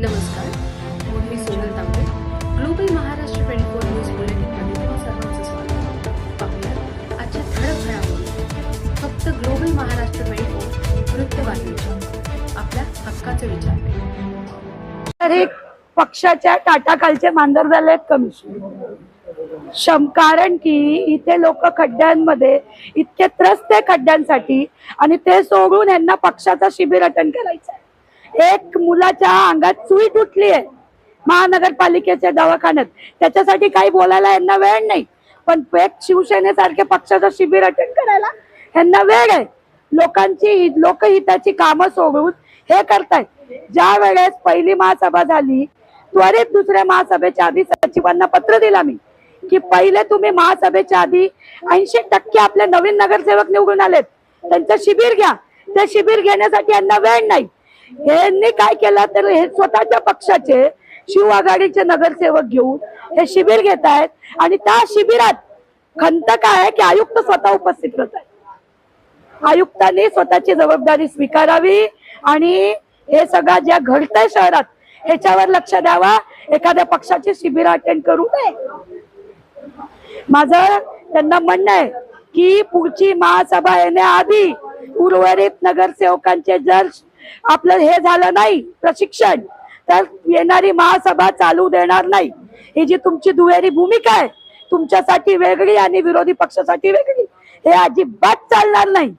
नमस्कार, मी सोनल तांबे. Global Maharashtra 24 news बुलेटिनमध्ये तुम्हा सर्वांचं स्वागत. पाहूया आजच्या ठळक घडामोडी. फक्त ग्लोबल महाराष्ट्र 24 वृत्तवाहिनीच्या आपल्या हक्काचे विचार. तर एक पक्षाच्या टाटाखालचे मांजर झाले आहेत कमिशन. कारण की इथे लोक खड्ड्यांमध्ये इतके त्रस्त आहे खड्ड्यांसाठी, आणि ते सोडून यांना पक्षाचा शिबिर अटेंड करायचा आहे. एक मुलाच्या अंगात सुई तुटली आहे महानगरपालिकेच्या दवाखान्यात, त्याच्यासाठी काही बोलायला यांना वेळ नाही, पण एक शिवसेनेसारखे पक्षाचं शिबिर अटेंड करायला यांना वेळ आहे. लोकांची लोकहिताची कामं सोडून हे करतायत. ज्या वेळेस पहिली महासभा झाली, त्वरित दुसऱ्या महासभेच्या आधी सचिवांना पत्र दिला मी की पहिले तुम्ही महासभेच्या आधी 80% आपले नवीन नगरसेवक निवडून आलेत, त्यांचं शिबिर घ्या. ते शिबिर घेण्यासाठी यांना वेळ नाही. यांनी काय केलं तर हे स्वतःच्या पक्षाचे शिव आघाडीचे नगरसेवक घेऊन हे शिबिर घेत आहेत, आणि त्या शिबिरात खंत काय आहे की आयुक्त स्वतः उपस्थित राहत आहेत. आयुक्तांनी स्वतःची जबाबदारी स्वीकारावी आणि हे सगळं ज्या घडतंय शहरात ह्याच्यावर लक्ष द्यावा. एखाद्या पक्षाचे शिबिर अटेंड करू नये. माझं त्यांना म्हणणं आहे की पुढची महासभा येण्याआधी उर्वरित नगरसेवकांचे जर आपलं हे झालं नाही प्रशिक्षण, तर येणारी महासभा चालू देणार नाही. ही जी तुमची दुहेरी भूमिका आहे, तुमच्यासाठी वेगळी आणि विरोधी पक्षासाठी वेगळी, हे अजिबात चालणार नाही.